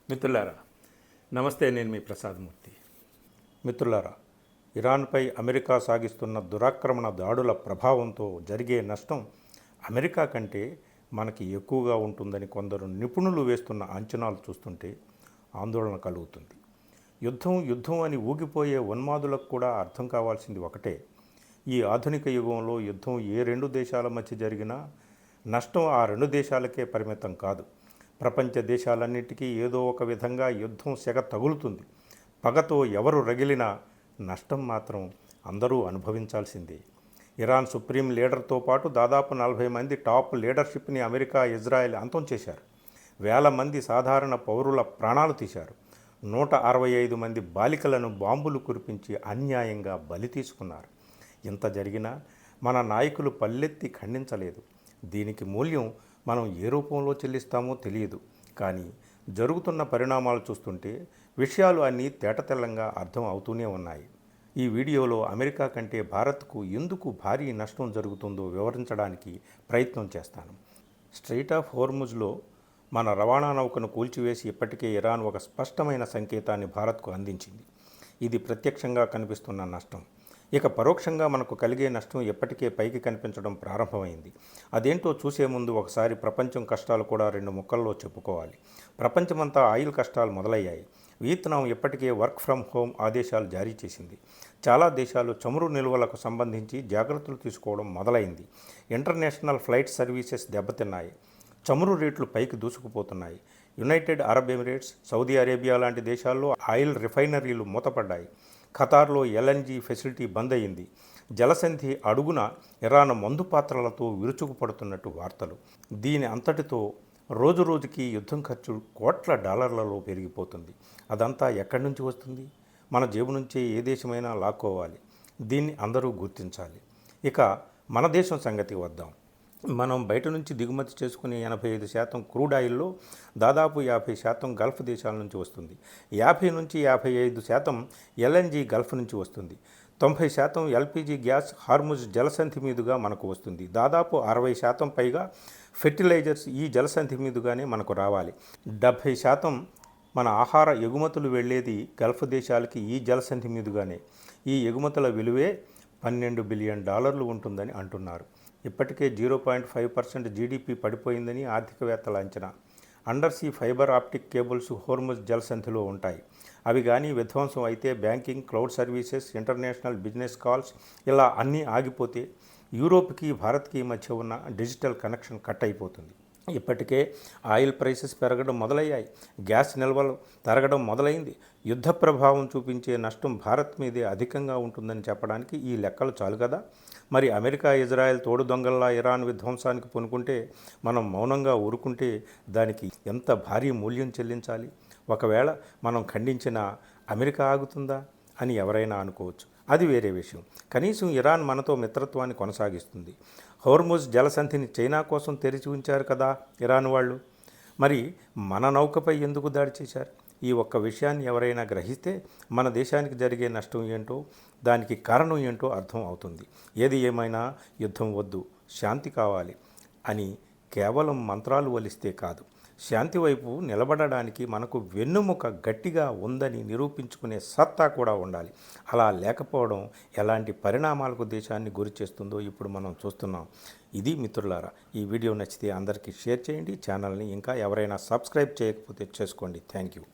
మిత్రులారా, నమస్తే. నేను మీ ప్రసాదమూర్తి. మిత్రులారా, ఇరాన్పై అమెరికా సాగిస్తున్న దురాక్రమణ దాడుల ప్రభావంతో జరిగే నష్టం అమెరికా కంటే మనకి ఎక్కువగా ఉంటుందని కొందరు నిపుణులు వేస్తున్న అంచనాలు చూస్తుంటే ఆందోళన కలుగుతుంది. యుద్ధం అని ఊగిపోయే ఉన్మాదులకు కూడా అర్థం కావాల్సింది ఒకటే: ఈ ఆధునిక యుగంలో యుద్ధం ఏ రెండు దేశాల మధ్య జరిగినా నష్టం ఆ రెండు దేశాలకే పరిమితం కాదు. ప్రపంచ దేశాలన్నిటికీ ఏదో ఒక విధంగా యుద్ధం సెగ తగులుతుంది. పగతో ఎవరు రగిలినా నష్టం మాత్రం అందరూ అనుభవించాల్సిందే. ఇరాన్ సుప్రీం లీడర్తో పాటు దాదాపు 40 మంది టాప్ లీడర్షిప్ని అమెరికా, ఇజ్రాయెల్ అంతం చేశారు. వేల మంది సాధారణ పౌరుల ప్రాణాలు తీశారు. 165 మంది బాలికలను బాంబులు కురిపించి అన్యాయంగా బలి తీసుకున్నారు. ఇంత జరిగినా మన నాయకులు పల్లెత్తి ఖండించలేదు. దీనికి మూల్యం మనం ఏ రూపంలో చెల్లిస్తామో తెలియదు. కానీ జరుగుతున్న పరిణామాలు చూస్తుంటే విషయాలు అన్నీ తేటతెల్లంగా అర్థం అవుతూనే ఉన్నాయి. ఈ వీడియోలో అమెరికా కంటే భారత్కు ఎందుకు భారీ నష్టం జరుగుతుందో వివరించడానికి ప్రయత్నం చేస్తాను. స్ట్రెయిట్ ఆఫ్ హోర్ముజ్లో మన రవాణా నౌకను కూల్చివేసి ఇప్పటికే ఇరాన్ ఒక స్పష్టమైన సంకేతాన్ని భారత్కు అందించింది. ఇది ప్రత్యక్షంగా కనిపిస్తున్న నష్టం. ఇక పరోక్షంగా మనకు కలిగే నష్టం ఎప్పటికే పైకి కనిపించడం ప్రారంభమైంది. అదేంటో చూసే ముందు ఒకసారి ప్రపంచం కష్టాలు కూడా 2 ముక్కల్లో చెప్పుకోవాలి. ప్రపంచమంతా ఆయిల్ కష్టాలు మొదలయ్యాయి. వియత్నాం ఇప్పటికే వర్క్ ఫ్రమ్ హోమ్ ఆదేశాలు జారీ చేసింది. చాలా దేశాలు చమురు నిల్వలకు సంబంధించి జాగ్రత్తలు తీసుకోవడం మొదలైంది. ఇంటర్నేషనల్ ఫ్లైట్ సర్వీసెస్ దెబ్బతిన్నాయి. చమురు రేట్లు పైకి దూసుకుపోతున్నాయి. United Arab Emirates, Saudi Arabia లాంటి దేశాల్లో ఆయిల్ రిఫైనరీలు మూతపడ్డాయి. ఖతార్లో ఎల్ఎన్జీ ఫెసిలిటీ బంద్ అయింది. జలసంధి అడుగున ఇరాన్ మందు పాత్రలతో విరుచుకుపడుతున్నట్టు వార్తలు. దీని అంతటితో రోజురోజుకి యుద్ధం ఖర్చు కోట్ల డాలర్లలో పెరిగిపోతుంది. అదంతా ఎక్కడి నుంచి వస్తుంది? మన జేబు నుంచే ఏ దేశమైనా లాక్కోవాలి. దీన్ని అందరూ గుర్తించాలి. ఇక మన దేశం సంగతి వద్దాం. మనం బయట నుంచి దిగుమతి చేసుకునే 85% క్రూడ్ ఆయిల్లో దాదాపు 50% గల్ఫ్ దేశాల నుంచి వస్తుంది. 50 నుంచి 55% ఎల్ఎన్జీ గల్ఫ్ నుంచి వస్తుంది. 90% ఎల్పిజి గ్యాస్ హార్ముజ్ జలసంధి మీదుగా మనకు వస్తుంది. దాదాపు 60% పైగా ఫెర్టిలైజర్స్ ఈ జలసంధి మీదుగానే మనకు రావాలి. 70% మన ఆహార ఎగుమతులు వెళ్ళేది గల్ఫ్ దేశాలకి ఈ జలసంధి మీదుగానే. ఈ ఎగుమతుల విలువే $12 బిలియన్ ఉంటుందని అంటున్నారు. ఇప్పటికే 0.5% జీడిపి పడిపోయిందని ఆర్థికవేత్తల అంచనా. అండర్సీ ఫైబర్ ఆప్టిక్ కేబుల్స్ హోర్ముజ్ జలసంధిలో ఉంటాయి. అవి కానీ విధ్వంసం అయితే banking, cloud services, international business calls ఇలా అన్నీ ఆగిపోతే యూరోప్కి, భారత్కి మధ్య ఉన్న డిజిటల్ కనెక్షన్ కట్ అయిపోతుంది. ఇప్పటికే ఆయిల్ ప్రైసెస్ పెరగడం మొదలయ్యాయి. గ్యాస్ నిల్వలు తరగడం మొదలైంది. యుద్ధ ప్రభావం చూపించే నష్టం భారత్ మీదే అధికంగా ఉంటుందని చెప్పడానికి ఈ లెక్కలు చాలు కదా. మరి అమెరికా, ఇజ్రాయెల్ తోడు దొంగల్లా ఇరాన్ విధ్వంసానికి పూనుకుంటే మనం మౌనంగా ఊరుకుంటే దానికి ఎంత భారీ మూల్యం చెల్లించాలి? ఒకవేళ మనం ఖండించిన అమెరికా ఆగుతుందా అని ఎవరైనా అనుకోవచ్చు. అది వేరే విషయం. కనీసం ఇరాన్ మనతో మిత్రత్వాన్ని కొనసాగిస్తుంది. హోర్ముజ్ జలసంధిని చైనా కోసం తెరిచి ఉంచారు కదా ఇరాన్ వాళ్ళు. మరి మన నౌకపై ఎందుకు దాడి చేశారు? ఈ ఒక్క విషయాన్ని ఎవరైనా గ్రహిస్తే మన దేశానికి జరిగే నష్టం ఏంటో, దానికి కారణం ఏంటో అర్థం అవుతుంది. ఏది ఏమైనా యుద్ధం వద్దు, శాంతి కావాలి అని కేవలం మంత్రాలు వలిస్తే కాదు, శాంతి వైపు నిలబడడానికి మనకు వెన్నుముక గట్టిగా ఉందని నిరూపించుకునే సత్తా కూడా ఉండాలి. అలా లేకపోవడం ఎలాంటి పరిణామాలకు దేశాన్ని గురి చేస్తుందో ఇప్పుడు మనం చూస్తున్నాం. ఇది మిత్రులారా, ఈ వీడియో నచ్చితే అందరికీ షేర్ చేయండి. ఛానల్ని ఇంకా ఎవరైనా సబ్స్క్రైబ్ చేయకపోతే చేసుకోండి. Thank you.